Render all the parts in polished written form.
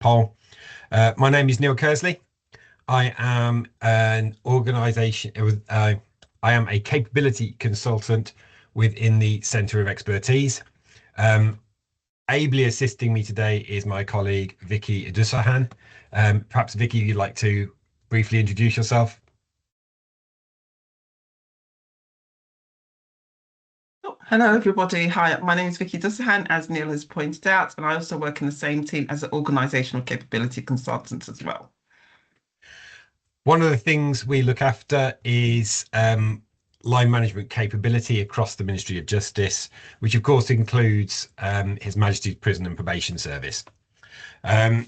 poll. My name is Neil Kersley. I am an organisation. I am a capability consultant within the Centre of Expertise. Ably assisting me today is my colleague Vicky Dusahan. Perhaps Vicky, you'd like to briefly introduce yourself. Hello, everybody. Hi, my name is Vicky Dusahan, as Neil has pointed out, and I also work in the same team as an organisational capability consultant as well. One of the things we look after is line management capability across the Ministry of Justice, which of course includes His Majesty's Prison and Probation Service. As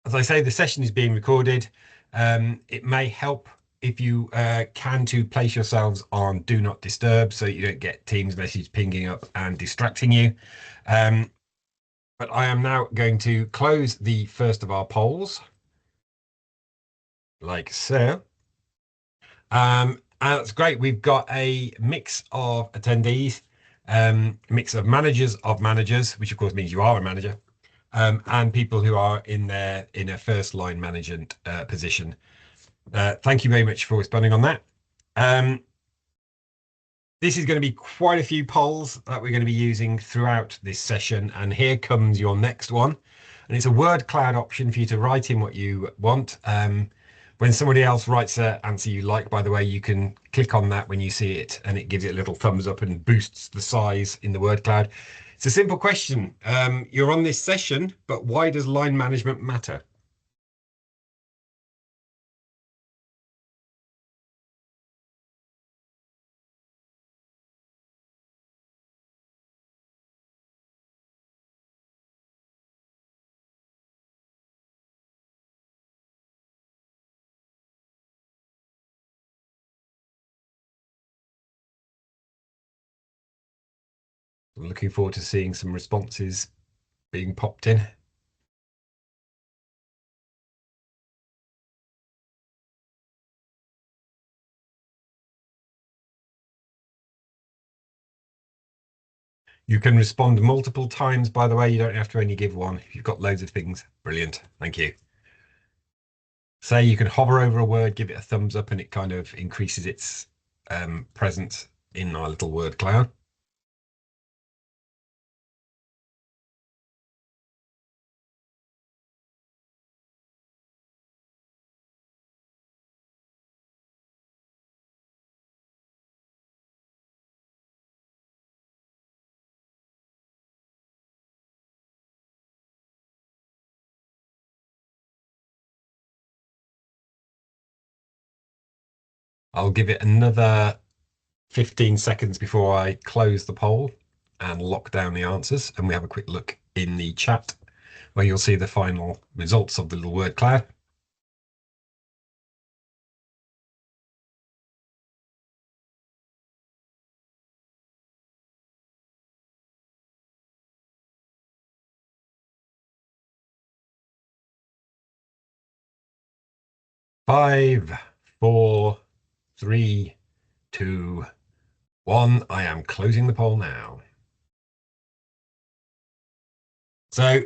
I say, the session is being recorded. It may help if you can to place yourselves on Do Not Disturb so you don't get Teams messages pinging up and distracting you. But I am now going to close the first of our polls, like so. And that's great. We've got a mix of attendees, mix of managers, which of course means you are a manager, and people who are in a first line management position. Thank you very much for responding on that. This is going to be quite a few polls that we're going to be using throughout this session. And here comes your next one. And it's a word cloud option for you to write in what you want. When somebody else writes an answer you like, by the way, you can click on that when you see it and it gives it a little thumbs up and boosts the size in the word cloud. It's a simple question. You're on this session, but why does line management matter? I'm looking forward to seeing some responses being popped in. You can respond multiple times, by the way. You don't have to only give one. If you've got loads of things, brilliant. Thank you. Say you can hover over a word, give it a thumbs up, and it kind of increases its presence in our little word cloud. I'll give it another 15 seconds before I close the poll and lock down the answers. And we have a quick look in the chat where you'll see the final results of the little word cloud. Five, four, three, two, one. I am closing the poll now. So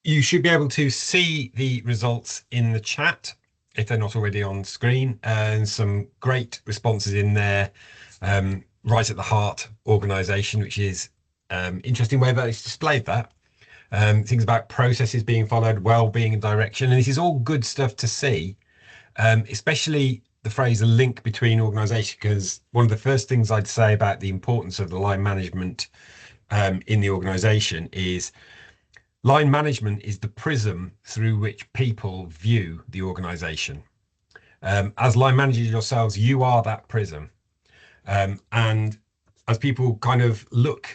you should be able to see the results in the chat if they're not already on screen, and some great responses in there. Right at the heart, organisation, which is interesting way that it's displayed that. Things about processes being followed, well-being and direction, and this is all good stuff to see, especially the phrase a link between organisation, because one of the first things I'd say about the importance of the line management in the organisation is line management is the prism through which people view the organisation. As line managers yourselves, you are that prism. And as people kind of look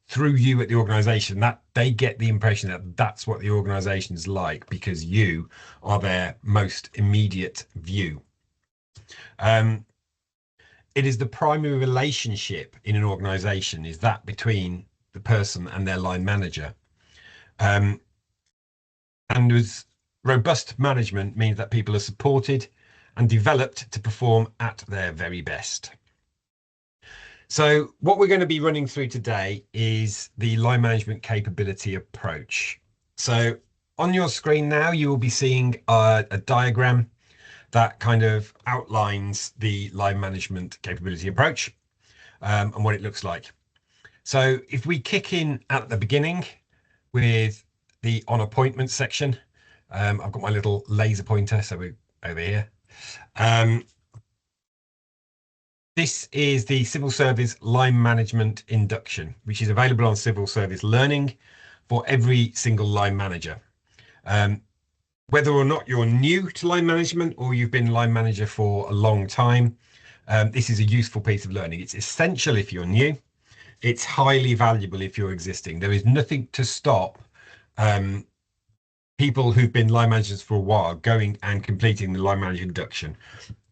through you at the organisation, that they get the impression that that's what the organisation is like because you are their most immediate view. It is the primary relationship in an organisation is that between the person and their line manager. And with robust management means that people are supported and developed to perform at their very best. So what we're going to be running through today is the line management capability approach. So on your screen now, you will be seeing a diagram that kind of outlines the line management capability approach and what it looks like. So if we kick in at the beginning with the on appointment section, I've got my little laser pointer, so we're over here. This is the Civil Service Line Management Induction, which is available on Civil Service Learning for every single line manager. Whether or not you're new to line management or you've been line manager for a long time, this is a useful piece of learning. It's essential if you're new. It's highly valuable if you're existing. There is nothing to stop people who've been line managers for a while going and completing the line manager induction.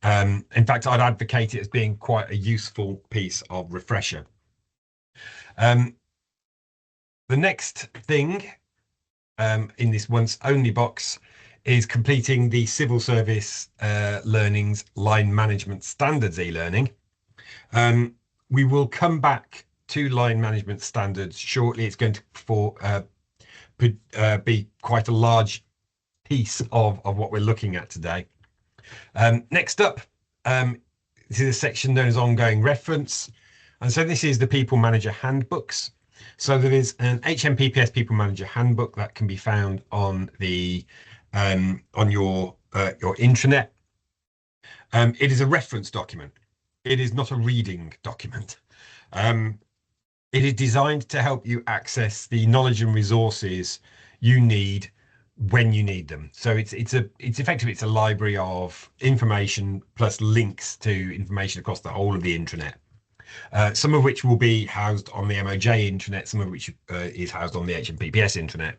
In fact, I'd advocate it as being quite a useful piece of refresher. The next thing in this once only box is completing the Civil Service Learning's Line Management Standards e-learning. We will come back to line management standards shortly. It's going to be quite a large piece of what we're looking at today. Next up, this is a section known as ongoing reference. And so this is the People Manager Handbooks. So there is an HMPPS People Manager Handbook that can be found on the on your intranet. It is a reference document. It is not a reading document. It is designed to help you access the knowledge and resources you need when you need them. So it's effectively it's a library of information plus links to information across the whole of the intranet. Some of which will be housed on the MOJ intranet, some of which is housed on the HMPPS intranet.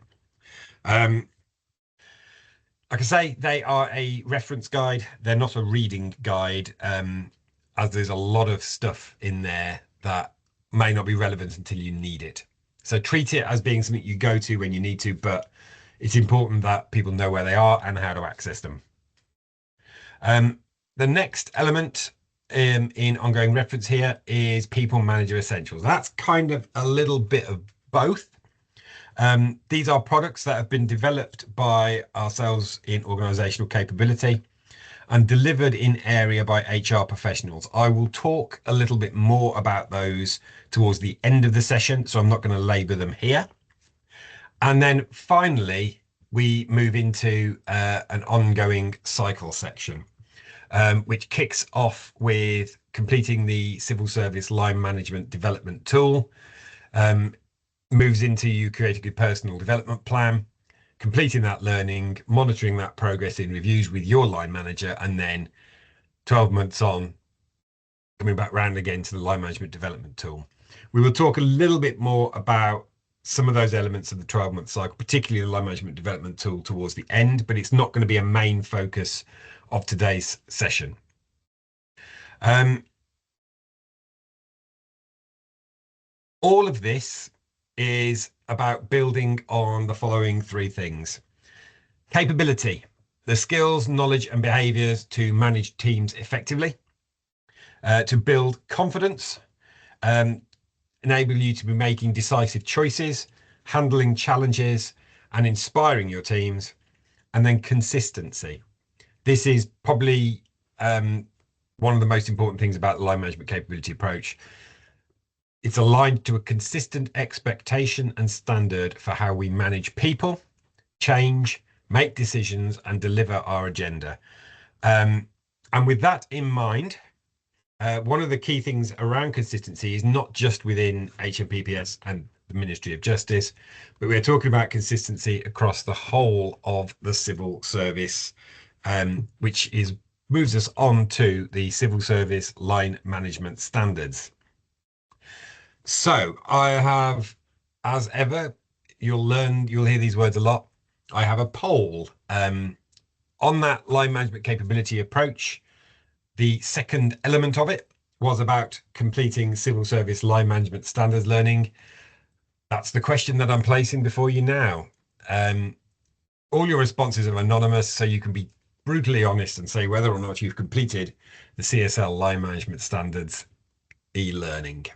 Like I say, they are a reference guide. They're not a reading guide, as there's a lot of stuff in there that may not be relevant until you need it. So treat it as being something you go to when you need to, but it's important that people know where they are and how to access them. The next element in ongoing reference here is People Manager Essentials. That's kind of a little bit of both. These are products that have been developed by ourselves in Organisational Capability and delivered in area by HR professionals. I will talk a little bit more about those towards the end of the session, so I'm not going to labour them here. And then finally, we move into an ongoing cycle section, which kicks off with completing the Civil Service Line Management Development Tool, moves into you creating a personal development plan, completing that learning, monitoring that progress in reviews with your line manager, and then 12 months on, coming back round again to the line management development tool. We will talk a little bit more about some of those elements of the 12-month cycle, particularly the line management development tool towards the end, but it's not going to be a main focus of today's session. All of this is about building on the following three things. Capability, the skills, knowledge, and behaviors to manage teams effectively. To build confidence, enable you to be making decisive choices, handling challenges, and inspiring your teams. And then consistency. This is probably one of the most important things about the line management capability approach. It's aligned to a consistent expectation and standard for how we manage people, change, make decisions, and deliver our agenda. And with that in mind, one of the key things around consistency is not just within HMPPS and the Ministry of Justice, but we're talking about consistency across the whole of the civil service, which moves us on to the Civil Service Line Management Standards. So I have, as ever, you'll hear these words a lot. I have a poll on that line management capability approach. The second element of it was about completing civil service line management standards learning. That's the question that I'm placing before you now. All your responses are anonymous, so you can be brutally honest and say whether or not you've completed the CSL line management standards e-learning.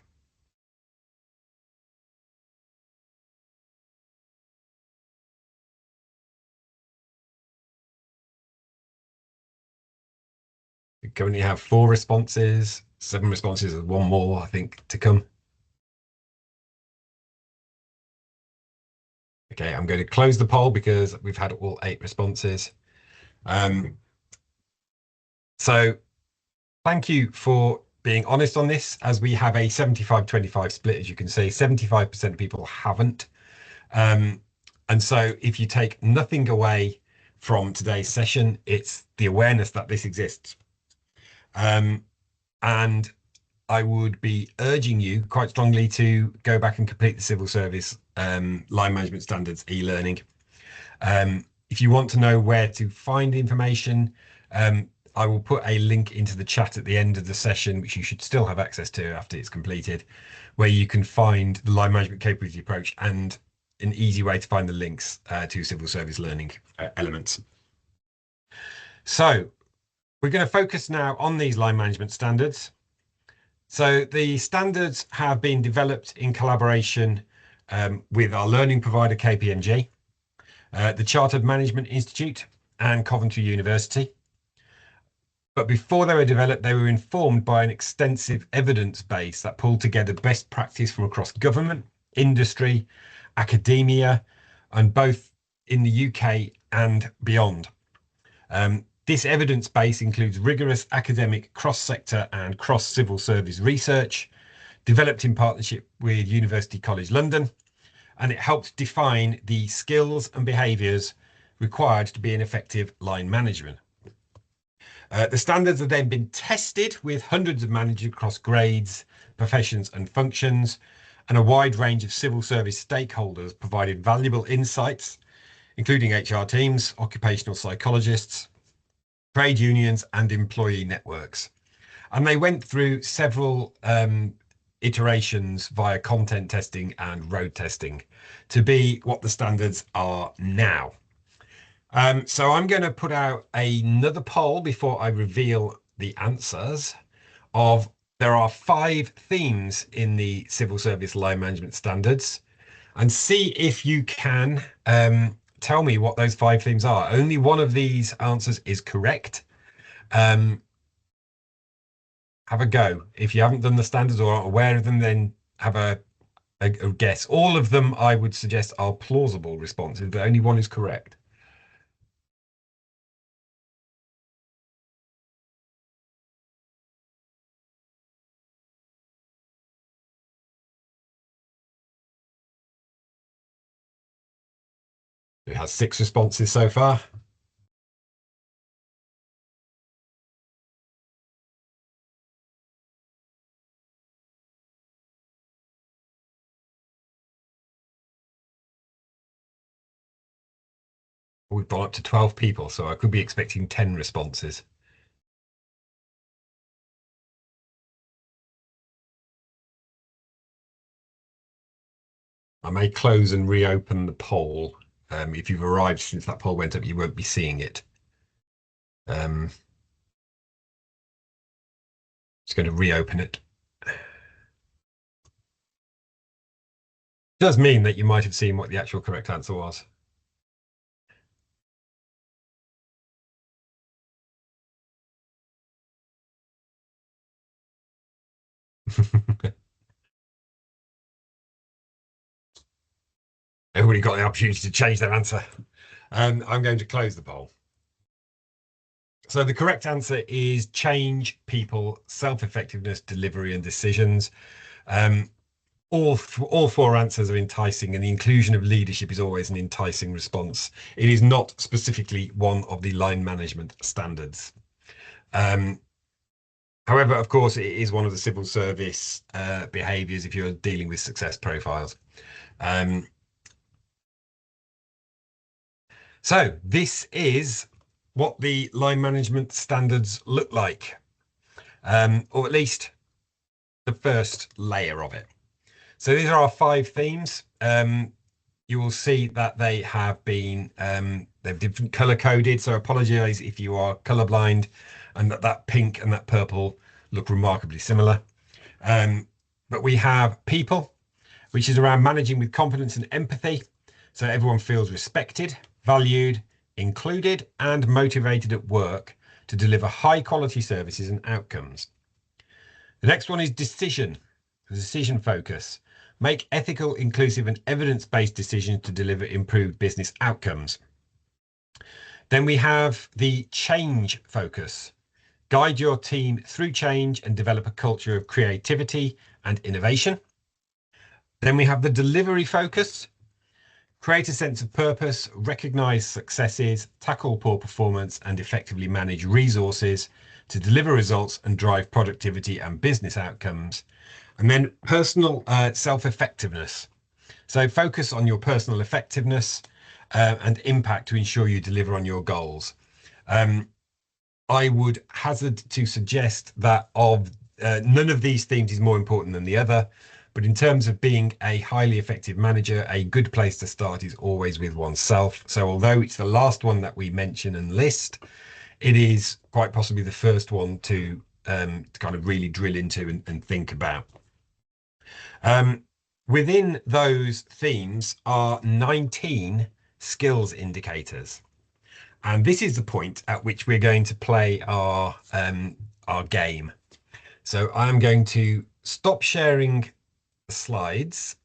We currently have 4 responses, 7 responses, and 1 more, I think, to come. Okay, I'm going to close the poll because we've had all 8 responses. So thank you for being honest on this, as we have a 75-25 split, as you can see. 75% of people haven't. And so if you take nothing away from today's session, it's the awareness that this exists. And I would be urging you quite strongly to go back and complete the civil service line management standards e-learning. If you want to know where to find information, I will put a link into the chat at the end of the session, which you should still have access to after it's completed, where you can find the line management capability approach and an easy way to find the links to civil service learning elements. So we're going to focus now on these line management standards. So the standards have been developed in collaboration with our learning provider, KPMG, the Chartered Management Institute, and Coventry University. But before they were developed, they were informed by an extensive evidence base that pulled together best practice from across government, industry, academia, and both in the UK and beyond. This evidence base includes rigorous academic cross-sector and cross-civil service research, developed in partnership with University College London, and it helped define the skills and behaviours required to be an effective line management. The standards have then been tested with hundreds of managers across grades, professions and functions, and a wide range of civil service stakeholders provided valuable insights, including HR teams, occupational psychologists, trade unions and employee networks. And they went through several iterations via content testing and road testing to be what the standards are now. So I'm going to put out another poll before I reveal the answers of there are 5 themes in the civil service line management standards, and see if you can tell me what those 5 themes are. Only one of these answers is correct. Have a go. If you haven't done the standards or aren't aware of them, then have a guess. All of them, I would suggest, are plausible responses, but only one is correct. It has 6 responses so far. We've gone up to 12 people, so I could be expecting 10 responses. I may close and reopen the poll. If you've arrived since that poll went up, you won't be seeing it. Just going to reopen it. It does mean that you might have seen what the actual correct answer was. Everybody got the opportunity to change their answer. I'm going to close the poll. So the correct answer is change, people, self-effectiveness, delivery and decisions. All 4 answers are enticing, and the inclusion of leadership is always an enticing response. It is not specifically one of the line management standards. However, of course, it is one of the civil service behaviours if you're dealing with success profiles. So this is what the line management standards look like, or at least the first layer of it. So these are our 5 themes. You will see that they have been, they're different color coded. So I apologize if you are colorblind and that pink and that purple look remarkably similar. But we have people, which is around managing with competence and empathy. So everyone feels respected, valued, included, and motivated at work to deliver high quality services and outcomes. The next one is decision focus. Make ethical, inclusive and evidence-based decisions to deliver improved business outcomes. Then we have the change focus. Guide your team through change and develop a culture of creativity and innovation. Then we have the delivery focus. Create a sense of purpose, recognize successes, tackle poor performance, and effectively manage resources to deliver results and drive productivity and business outcomes. And then personal self-effectiveness. So focus on your personal effectiveness and impact to ensure you deliver on your goals. I would hazard to suggest that none of these themes is more important than the other. But in terms of being a highly effective manager, a good place to start is always with oneself. So although it's the last one that we mention and list, it is quite possibly the first one to kind of really drill into and think about. Within those themes are 19 skills indicators. And this is the point at which we're going to play our game. So I'm going to stop sharing the slides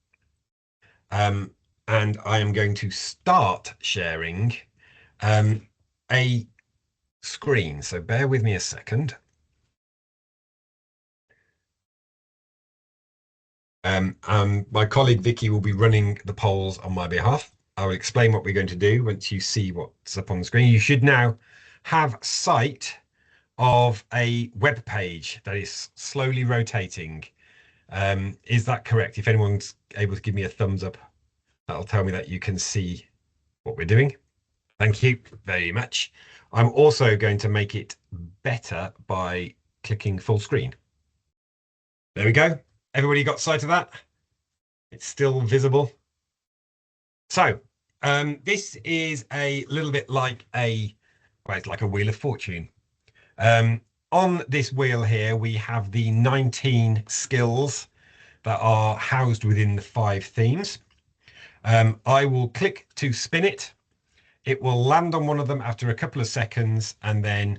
and I am going to start sharing a screen. So bear with me a second. My colleague Vicky will be running the polls on my behalf. I will explain what we're going to do once you see what's up on the screen. You should now have sight of a web page that is slowly rotating. Is that correct? If anyone's able to give me a thumbs up, that'll tell me that you can see what we're doing. Thank you very much. I'm also going to make it better by clicking full screen. There we go. Everybody got sight of that? It's still visible. So this is a little bit like it's like a wheel of fortune. On this wheel here, we have the 19 skills that are housed within the 5 themes. I will click to spin it. It will land on one of them after a couple of seconds, and then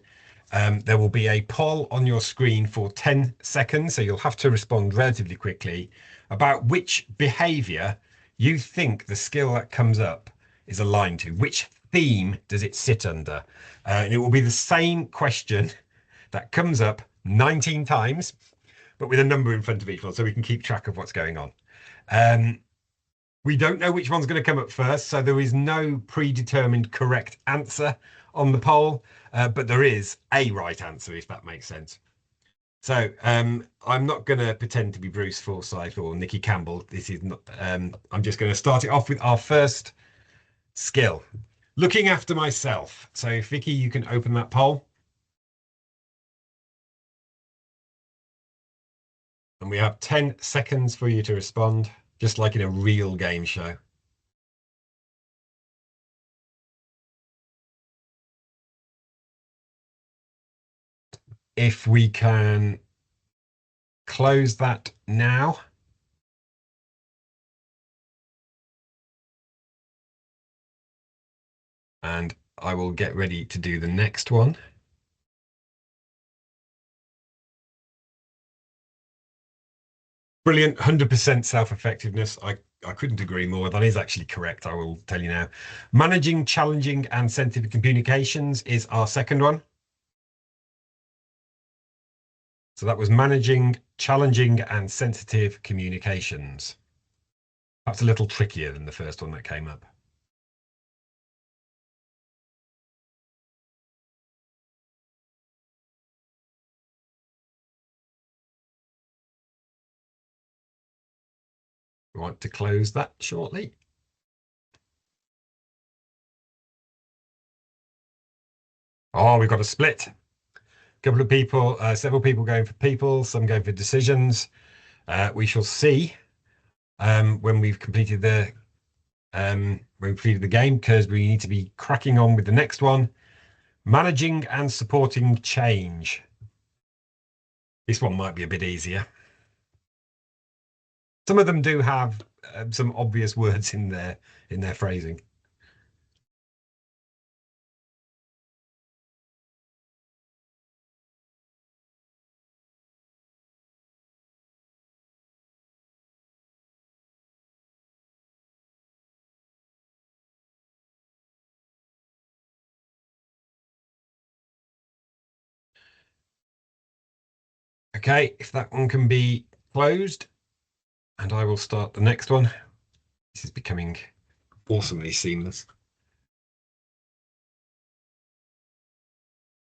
there will be a poll on your screen for 10 seconds. So you'll have to respond relatively quickly about which behavior you think the skill that comes up is aligned to. Which theme does it sit under? And it will be the same question that comes up 19 times, but with a number in front of each one, so we can keep track of what's going on. We don't know which one's going to come up first, so there is no predetermined correct answer on the poll, but there is a right answer, if that makes sense. So I'm not going to pretend to be Bruce Forsyth or Nikki Campbell. This is not. I'm just going to start it off with our first skill, looking after myself. So Vicky, you can open that poll. And we have 10 seconds for you to respond, just like in a real game show. If we can close that now. And I will get ready to do the next one. Brilliant, 100% self-effectiveness. I couldn't agree more. That is actually correct, I will tell you now. Managing challenging and sensitive communications is our second one. So that was managing challenging and sensitive communications. That's a little trickier than the first one that came up. We want to close that shortly. Oh, we've got a split. A couple of people, several people going for people, some going for decisions. We shall see when we've completed the game, because we need to be cracking on with the next one. Managing and supporting change. This one might be a bit easier. Some of them do have some obvious words in their phrasing. Okay, if that one can be closed, and I will start the next one. This is becoming awesomely seamless.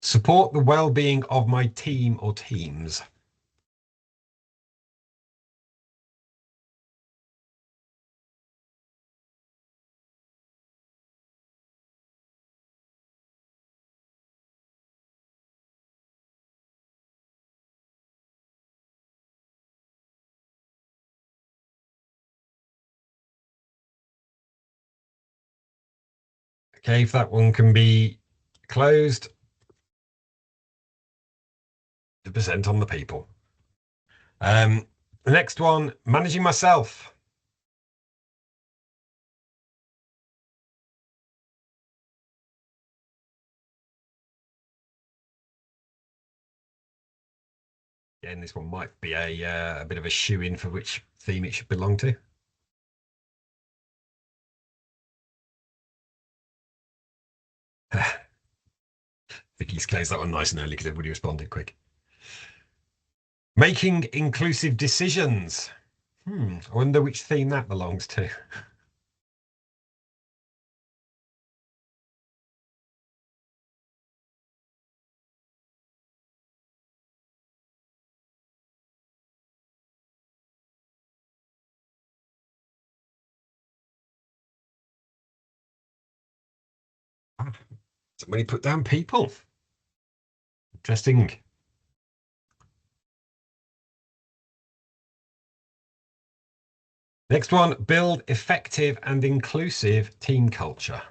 Support the well-being of my team or teams. Okay, if that one can be closed, the percent on the people. The next one, managing myself. Again, this one might be a bit of a shoe-in for which theme it should belong to. Vicky's closed that one nice and early because everybody responded quick. Making inclusive decisions. I wonder which theme that belongs to. Somebody put down people. Interesting. Next one, build effective and inclusive team culture.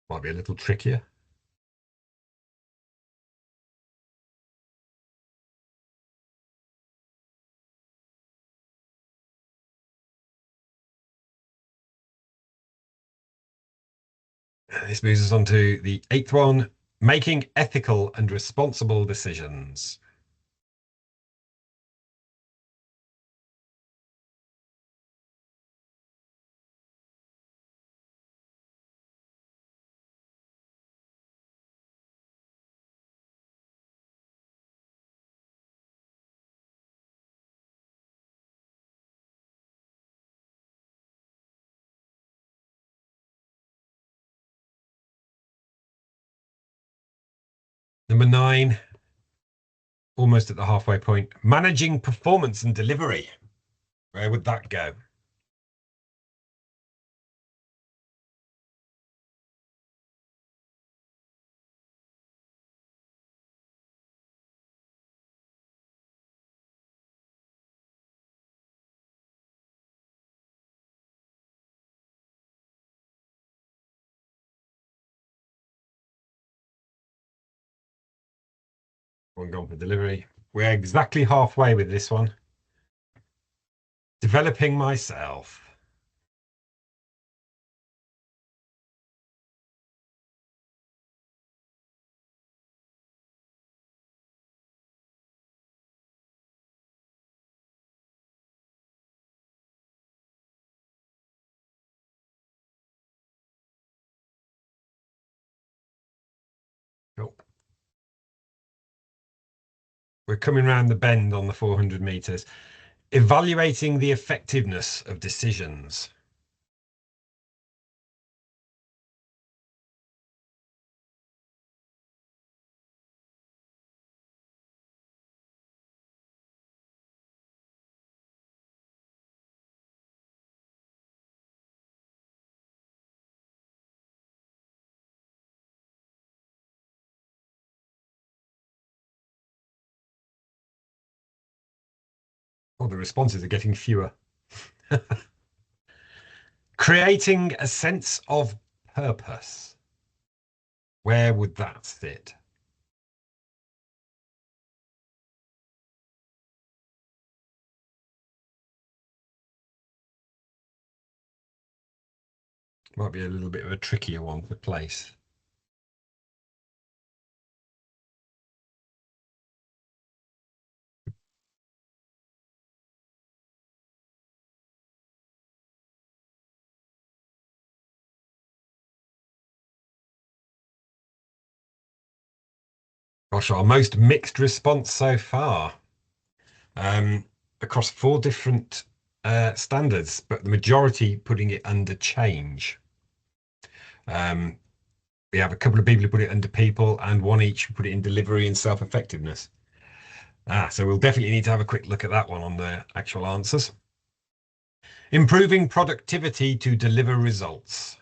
Might be a little trickier. This moves us on to the 8th one, making ethical and responsible decisions. Number 9, almost at the halfway point, managing performance and delivery. Where would that go? One gone for delivery. We're exactly halfway with this one. Developing myself. Cool. We're coming around the bend on the 400 meters. Evaluating the effectiveness of decisions. Oh, the responses are getting fewer. Creating a sense of purpose. Where would that sit? Might be a little bit of a trickier one to place. Gosh, our most mixed response so far, um, across 4 different standards, but the majority putting it under change. Um, we have a couple of people who put it under people and one each who put it in delivery and self-effectiveness. So we'll definitely need to have a quick look at that one on the actual answers. Improving productivity to deliver results.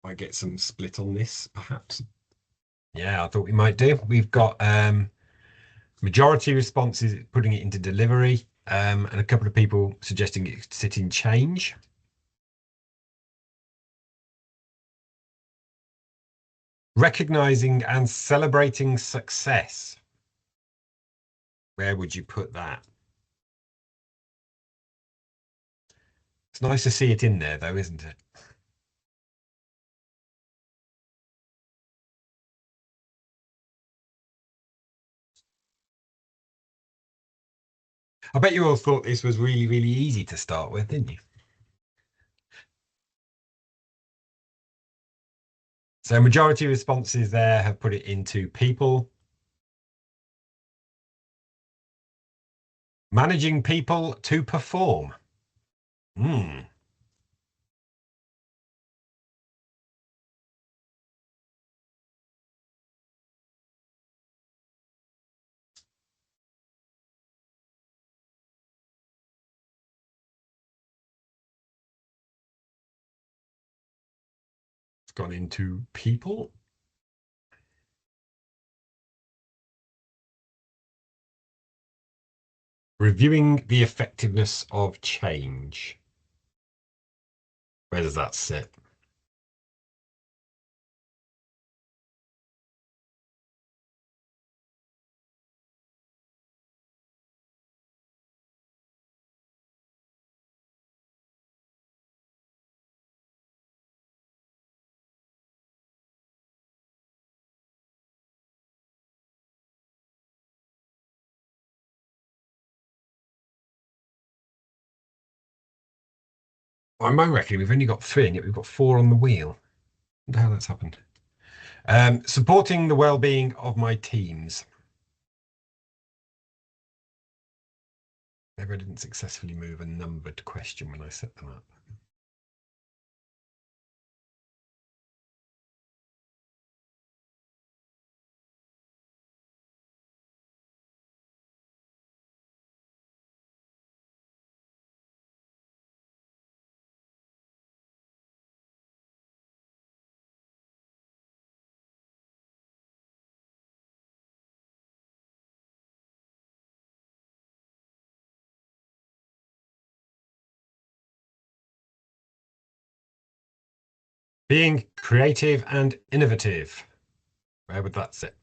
Might get some split on this, perhaps. Yeah, I thought we might do. We've got majority responses putting it into delivery, and a couple of people suggesting it sit in change. Recognizing and celebrating success. Where would you put that? It's nice to see it in there, though, isn't it? I bet you all thought this was really, really easy to start with, didn't you? So majority responses there have put it into people. Managing people to perform. Hmm. It's gone into people. Reviewing the effectiveness of change. Where does that sit? I might reckon we've only got 3 and yet we've got 4 on the wheel. I wonder how that's happened. Supporting the well-being of my teams. Maybe I didn't successfully move a numbered question when I set them up. Being creative and innovative. Where would that sit?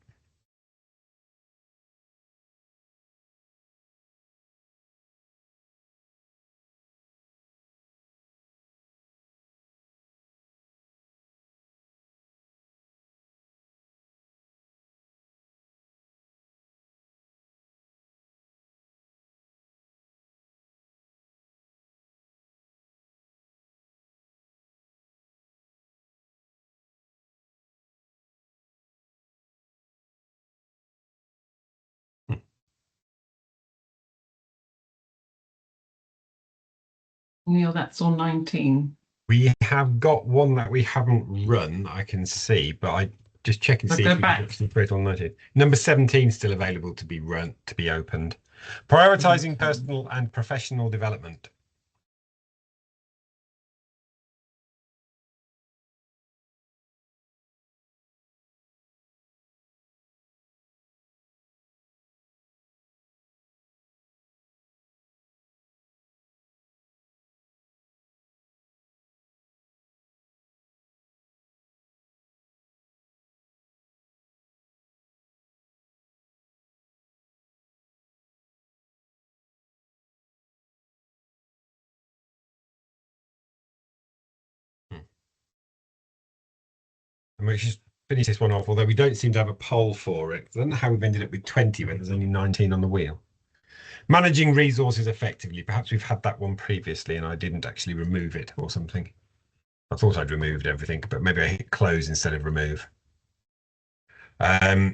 Neil, that's on 19. We have got one that we haven't run, I can see, but I just check and So see go if we can back. actually put it on 19. Number 17 still available to be run, to be opened. Prioritizing personal and professional development. And we should finish this one off, although we don't seem to have a poll for it. I don't know how we've ended up with 20 when there's only 19 on the wheel. Managing resources effectively. Perhaps we've had that one previously and I didn't actually remove it or something. I thought I'd removed everything, but maybe I hit close instead of remove. But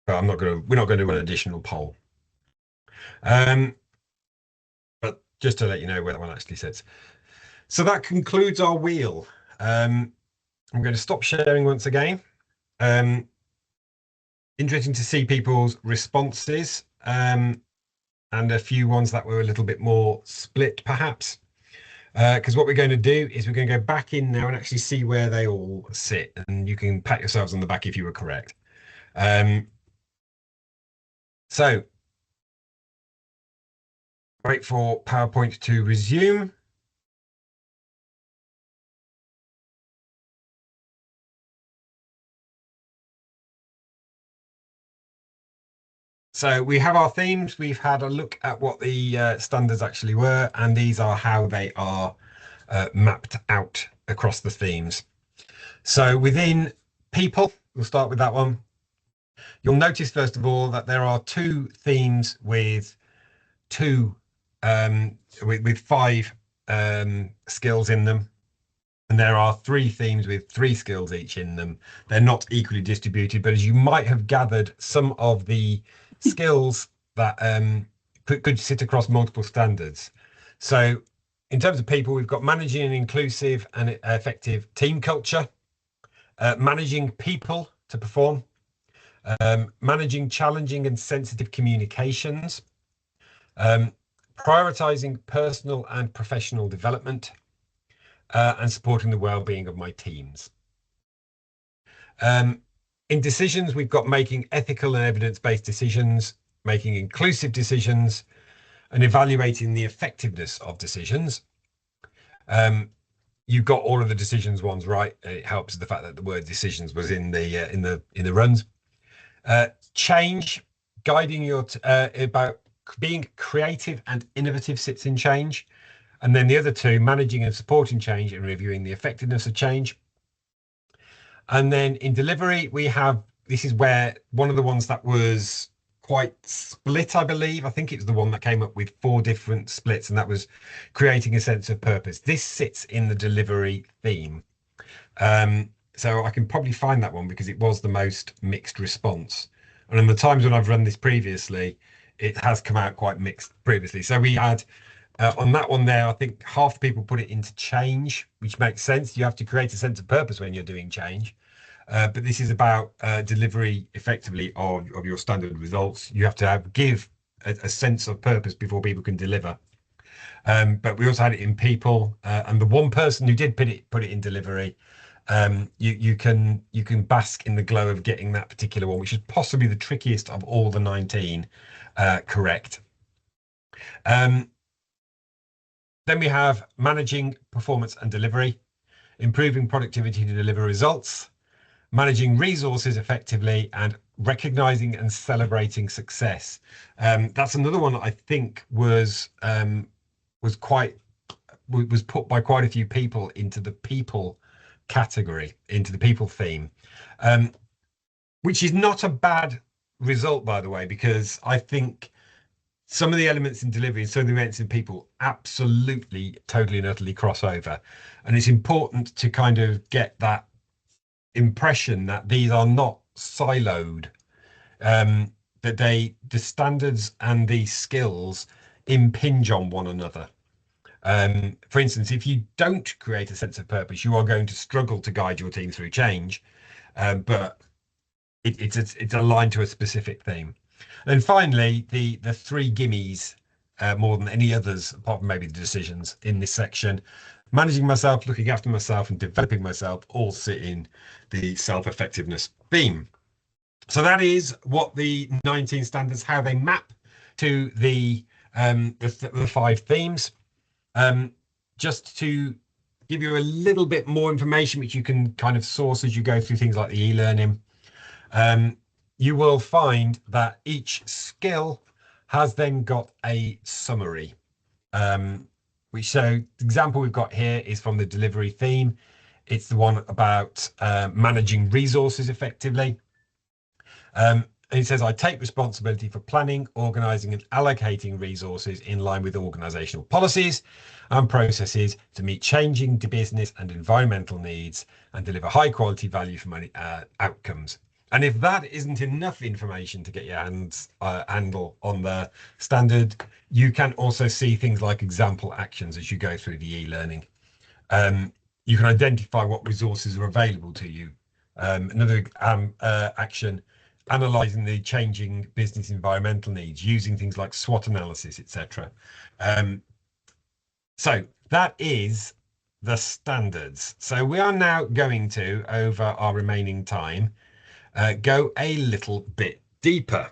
we're not going to do an additional poll. But just to let you know where that one actually sits. So that concludes our wheel. I'm going to stop sharing once again. Interesting to see people's responses, and a few ones that were a little bit more split, perhaps. Because what we're going to do is we're going to go back in now and actually see where they all sit, and you can pat yourselves on the back if you were correct. So wait for PowerPoint to resume. So we have our themes. We've had a look at what the standards actually were, and these are how they are mapped out across the themes. So within people, we'll start with that one. You'll notice, first of all, that there are two themes with five skills in them. And there are three themes with 3 skills each in them. They're not equally distributed, but as you might have gathered, some of the skills that could sit across multiple standards. So in terms of people, we've got managing an inclusive and effective team culture, managing people to perform, managing challenging and sensitive communications, prioritizing personal and professional development, and supporting the well-being of my teams. In decisions, we've got making ethical and evidence-based decisions, making inclusive decisions, and evaluating the effectiveness of decisions. You've got all of the decisions ones right. It helps the fact that the word decisions was in the runs. Change, guiding your about being creative and innovative sits in change. And then the other two, managing and supporting change and reviewing the effectiveness of change. And then in delivery, we have, this is where one of the ones that was quite split, I believe. I think it was the one that came up with 4 different splits, and that was creating a sense of purpose. This sits in the delivery theme. So I can probably find that one because it was the most mixed response. And in the times when I've run this previously, it has come out quite mixed previously. So we had on that one there, I think half the people put it into change, which makes sense. You have to create a sense of purpose when you're doing change. But this is about delivery effectively of your standard results. You have to give a sense of purpose before people can deliver. But we also had it in people, and the one person who did put it in delivery, you can bask in the glow of getting that particular one, which is possibly the trickiest of all the 19 correct. Then we have managing performance and delivery, improving productivity to deliver results, managing resources effectively, and recognizing and celebrating success. That's another one that I think was put by quite a few people into the people category, into the people theme, which is not a bad result, by the way, because I think some of the elements in delivery and some of the elements in people absolutely, totally and utterly cross over. And it's important to kind of get that impression that these are not siloed, that the standards and the skills impinge on one another. For instance, if you don't create a sense of purpose, you are going to struggle to guide your team through change, but it's aligned to a specific theme. And finally, the 3 gimmies, more than any others, apart from maybe the decisions in this section, managing myself, looking after myself, and developing myself, all sit in the self-effectiveness theme. So that is what the 19 standards, how they map to the 5 themes. Just to give you a little bit more information, which you can kind of source as you go through things like the e-learning, you will find that each skill has then got a summary. The example we've got here is from the delivery theme. It's the one about managing resources effectively. And it says, I take responsibility for planning, organising and allocating resources in line with organisational policies and processes to meet changing business and environmental needs and deliver high quality value for money outcomes. And if that isn't enough information to get your handle on the standard, you can also see things like example actions as you go through the e-learning. You can identify what resources are available to you. Another action, analysing the changing business environmental needs, using things like SWOT analysis, etc. So that is the standards. So we are now going to, over our remaining time, go a little bit deeper.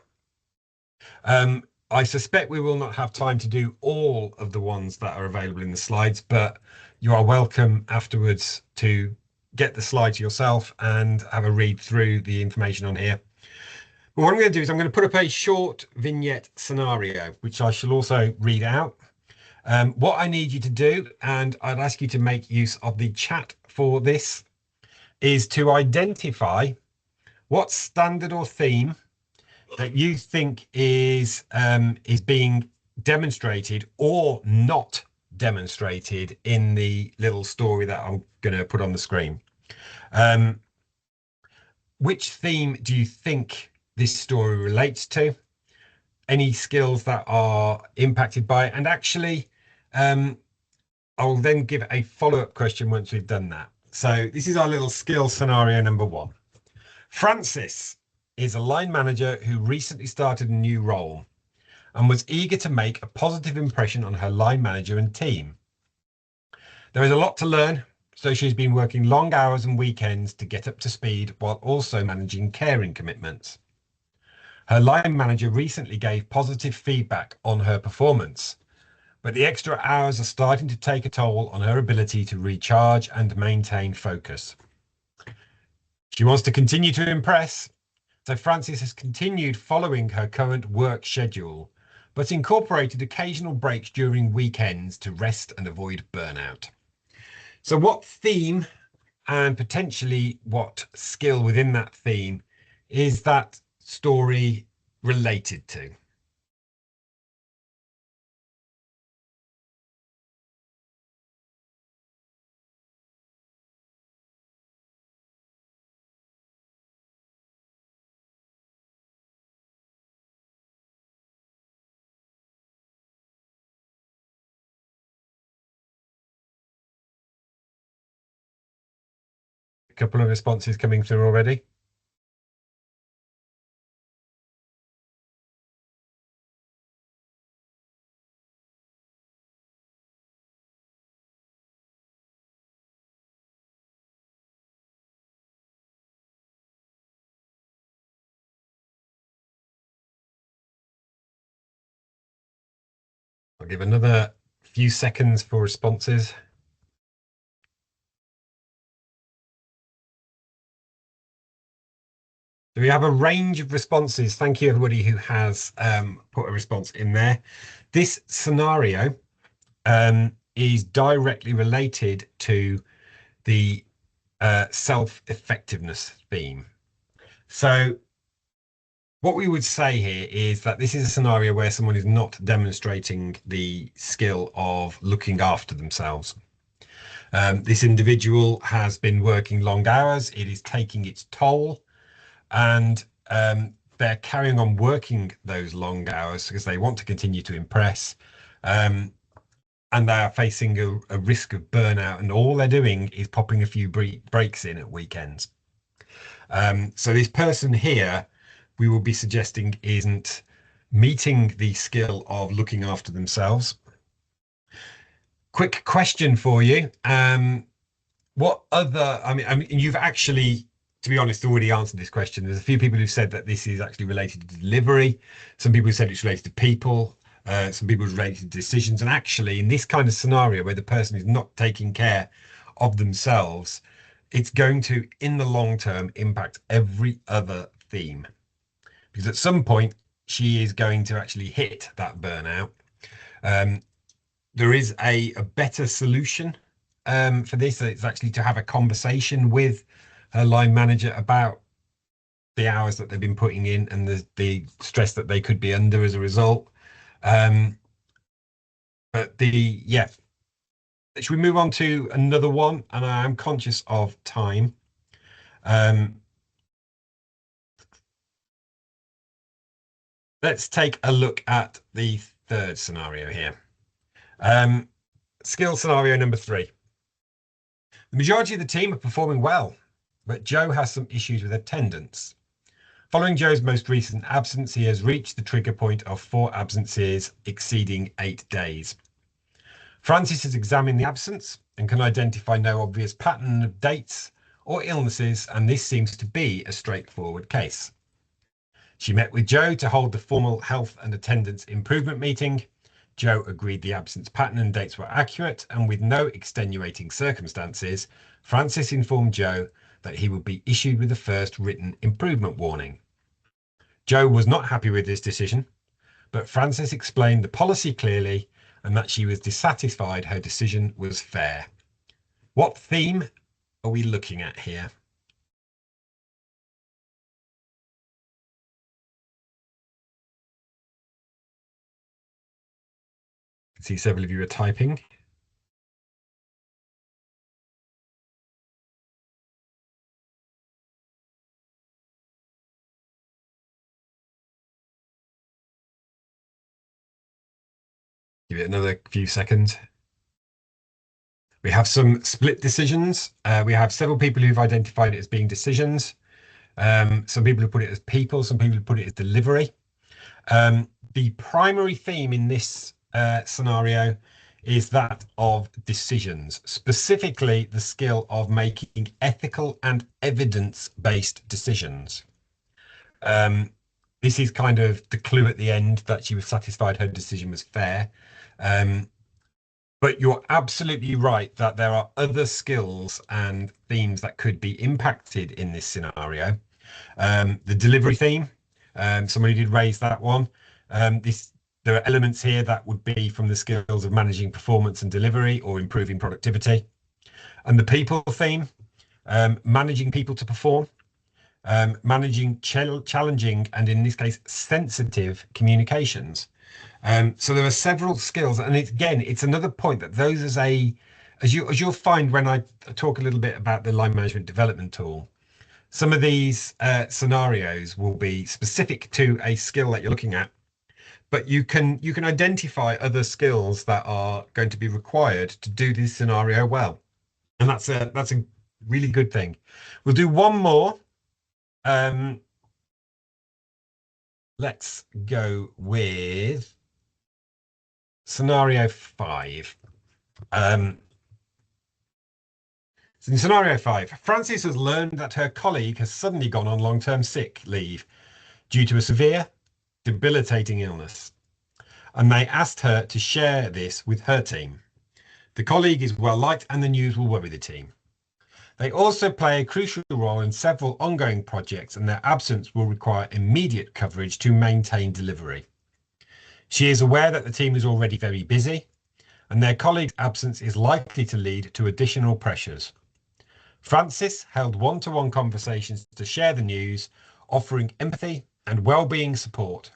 I suspect we will not have time to do all of the ones that are available in the slides, but you are welcome afterwards to get the slides yourself and have a read through the information on here. But what I'm going to do is I'm going to put up a short vignette scenario, which I shall also read out. What I need you to do, and I'd ask you to make use of the chat for this, is to identify what standard or theme that you think is being demonstrated or not demonstrated in the little story that I'm going to put on the screen. Which theme do you think this story relates to? Any skills that are impacted by it? And actually, I'll then give a follow-up question once we've done that. So this is our little skill scenario number one. Francis is a line manager who recently started a new role and was eager to make a positive impression on her line manager and team. There is a lot to learn, so she's been working long hours and weekends to get up to speed while also managing caring commitments. Her line manager recently gave positive feedback on her performance, but the extra hours are starting to take a toll on her ability to recharge and maintain focus. She wants to continue to impress, so Frances has continued following her current work schedule, but incorporated occasional breaks during weekends to rest and avoid burnout. So what theme and potentially what skill within that theme is that story related to? A couple of responses coming through already. I'll give another few seconds for responses. So we have a range of responses. Thank you, everybody who has put a response in there. This scenario is directly related to the self-effectiveness theme. So what we would say here is that this is a scenario where someone is not demonstrating the skill of looking after themselves. This individual has been working long hours. It is taking its toll, and they're carrying on working those long hours because they want to continue to impress. And they are facing a risk of burnout, and all they're doing is popping a few breaks in at weekends. So this person here, we will be suggesting, isn't meeting the skill of looking after themselves. Quick question for you. What other, I mean, you've actually, to be honest, already answered this question. There's a few people who've said that this is actually related to delivery. Some people have said it's related to people. Some people related to decisions. And actually, in this kind of scenario where the person is not taking care of themselves, it's going to, in the long term, impact every other theme. Because at some point, she is going to actually hit that burnout. There is a better solution for this. It's actually to have a conversation with her line manager about the hours that they've been putting in and the stress that they could be under as a result. But yeah, should we move on to another one? And I am conscious of time. Let's take a look at the third scenario here. Skill scenario number 3. The majority of the team are performing well, but Joe has some issues with attendance. Following Joe's most recent absence, he has reached the trigger point of 4 absences exceeding 8 days. Francis has examined the absence and can identify no obvious pattern of dates or illnesses, and this seems to be a straightforward case. She met with Joe to hold the formal health and attendance improvement meeting. Joe agreed the absence pattern and dates were accurate, and with no extenuating circumstances, Francis informed Joe that he would be issued with the first written improvement warning. Joe was not happy with this decision, but Francis explained the policy clearly and that she was dissatisfied her decision was fair. What theme are we looking at here? I can see several of you are typing. Give it another few seconds. We have some split decisions. We have several people who've identified it as being decisions. Some people have put it as people, some people have put it as delivery. The primary theme in this scenario is that of decisions, specifically the skill of making ethical and evidence-based decisions. This is kind of the clue at the end that she was satisfied her decision was fair. But you're absolutely right that there are other skills and themes that could be impacted in this scenario. The delivery theme, somebody did raise that one. There are elements here that would be from the skills of managing performance and delivery or improving productivity. And the people theme, managing people to perform, managing challenging and in this case sensitive communications. So there are several skills, and it's another point that those as you'll find when I talk a little bit about the line management development tool, some of these scenarios will be specific to a skill that you're looking at, but you can identify other skills that are going to be required to do this scenario well, and that's a really good thing. We'll do one more. Let's go with scenario 5. So in scenario 5, Frances has learned that her colleague has suddenly gone on long-term sick leave due to a severe, debilitating illness, and they asked her to share this with her team. The colleague is well liked and the news will worry the team. They also play a crucial role in several ongoing projects, and their absence will require immediate coverage to maintain delivery. She is aware that the team is already very busy, and their colleague's absence is likely to lead to additional pressures. Frances held one-to-one conversations to share the news, offering empathy and well-being support.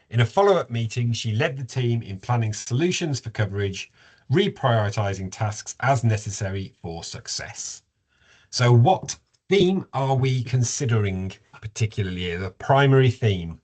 In a follow-up meeting, she led the team in planning solutions for coverage, reprioritizing tasks as necessary for success. So what theme are we considering particularly here, the primary theme?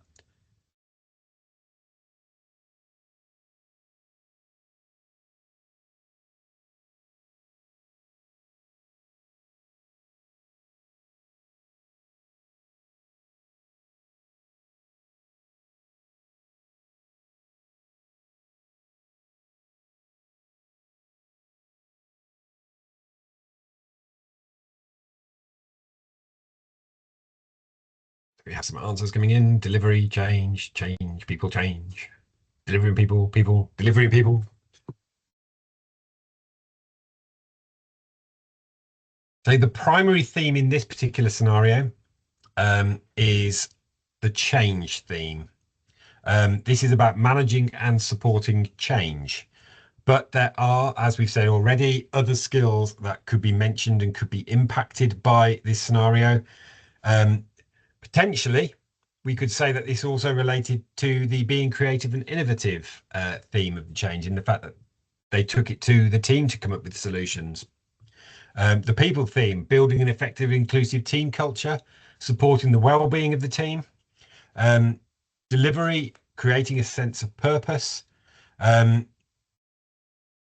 We have some answers coming in. Delivery, change, people change. Delivering people, delivering people. So the primary theme in this particular scenario is the change theme. This is about managing and supporting change. But there are, as we've said already, other skills that could be mentioned and could be impacted by this scenario. Potentially, we could say that this also related to the being creative and innovative theme of the change, in the fact that they took it to the team to come up with solutions. The people theme, building an effective, inclusive team culture, supporting the well-being of the team. Delivery, creating a sense of purpose.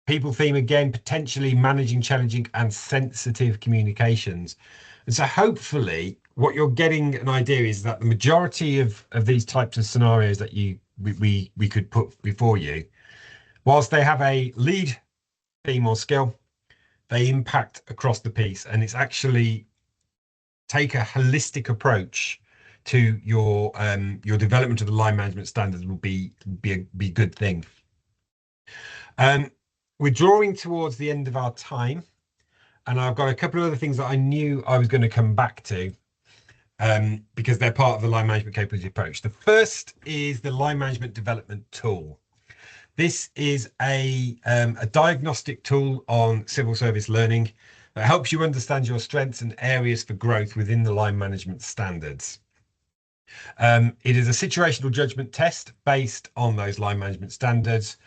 People theme again, potentially managing challenging and sensitive communications. And so hopefully what you're getting an idea is that the majority of these types of scenarios that we could put before you, whilst they have a lead theme or skill, they impact across the piece. And it's actually take a holistic approach to your development of the line management standards will be a good thing. We're drawing towards the end of our time, and I've got a couple of other things that I knew I was going to come back to because they're part of the line management capability approach. The first is the line management development tool. This is a diagnostic tool on civil service learning that helps you understand your strengths and areas for growth within the line management standards. It is a situational judgment test based on those line management standards.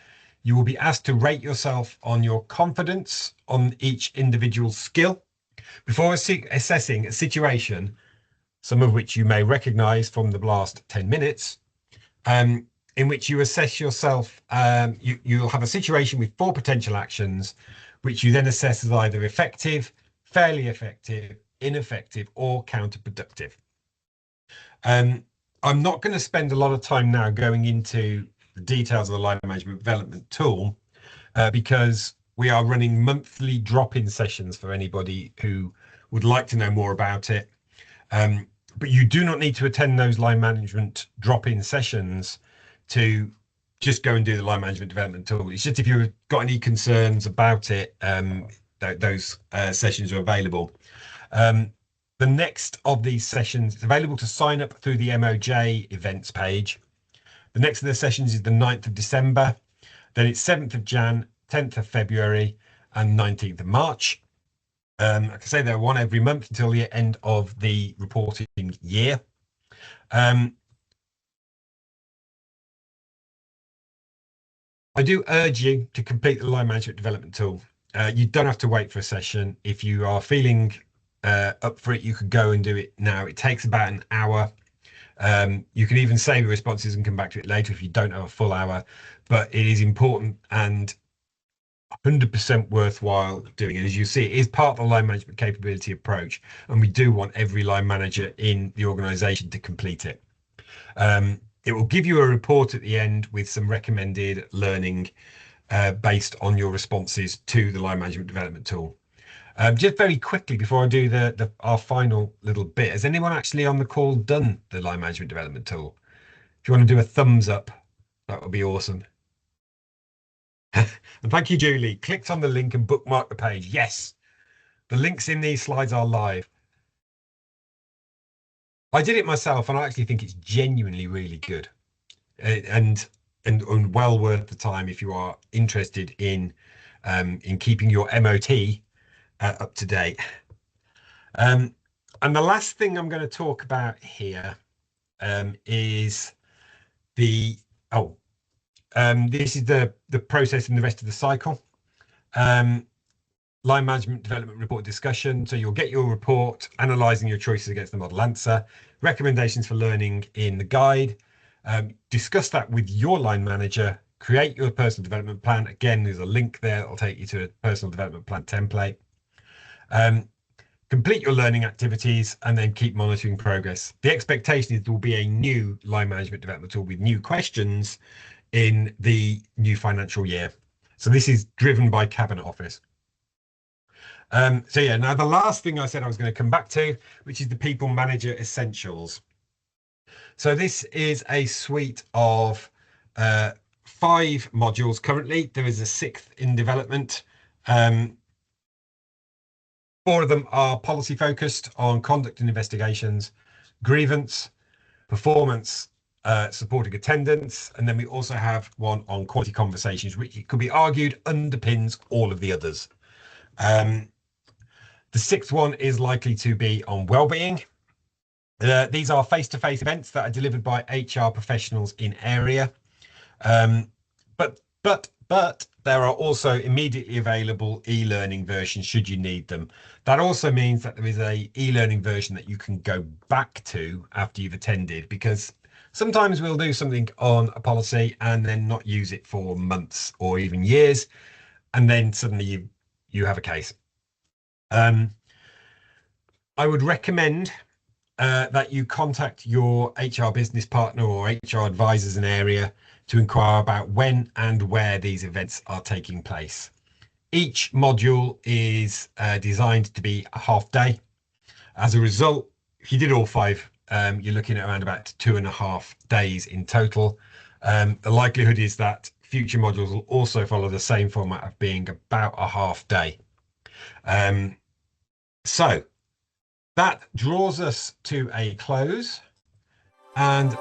You will be asked to rate yourself on your confidence on each individual skill before assessing a situation, some of which you may recognize from the last 10 minutes, in which you assess yourself. You'll have a situation with 4 potential actions, which you then assess as either effective, fairly effective, ineffective, or counterproductive. I'm not going to spend a lot of time now going into the details of the line management development tool because we are running monthly drop-in sessions for anybody who would like to know more about it. But you do not need to attend those line management drop-in sessions to just go and do the line management development tool. It's just if you've got any concerns about it, those sessions are available. The next of these sessions is available to sign up through the MOJ events page. The next of the sessions is the 9th of December. Then it's 7th of Jan, 10th of February, and 19th of March. Like I say, they're one every month until the end of the reporting year. I do urge you to complete the line management development tool. You don't have to wait for a session. If you are feeling up for it, you could go and do it now. It takes about an hour. You can even save your responses and come back to it later if you don't have a full hour, but it is important and 100% worthwhile doing it. As you see, it is part of the line management capability approach, and we do want every line manager in the organization to complete it. It will give you a report at the end with some recommended learning based on your responses to the line management development tool. Just very quickly before I do our final little bit, has anyone actually on the call done the line management development tool? If you want to do a thumbs up, that would be awesome. And thank you, Julie. Clicked on the link and bookmarked the page. Yes, the links in these slides are live. I did it myself, and I actually think it's genuinely really good, and well worth the time if you are interested in keeping your MOT up to date. And the last thing I'm going to talk about here is this is the process and the rest of the cycle. Line management development report discussion. So you'll get your report, analysing your choices against the model answer, recommendations for learning in the guide, discuss that with your line manager, create your personal development plan. Again, there's a link there that'll take you to a personal development plan template. Complete your learning activities and then keep monitoring progress. The expectation is there will be a new line management development tool with new questions in the new financial year. So this is driven by Cabinet Office. So yeah, now the last thing I said I was going to come back to, which is the People Manager Essentials. So this is a suite of 5 modules currently. There is a 6th in development. 4 of them are policy focused on conduct and investigations, grievance, performance, supporting attendance, and then we also have one on quality conversations, which it could be argued underpins all of the others. The sixth one is likely to be on well-being. These are face-to-face events that are delivered by HR professionals in area. But there are also immediately available e-learning versions should you need them. That also means that there is a e-learning version that you can go back to after you've attended, because sometimes we'll do something on a policy and then not use it for months or even years, and then suddenly you have a case. I would recommend that you contact your HR business partner or HR advisors in area to inquire about when and where these events are taking place. Each module is designed to be a half day. As a result, if you did all five, you're looking at around about 2.5 days in total. The likelihood is that future modules will also follow the same format of being about a half day. So that draws us to a close, and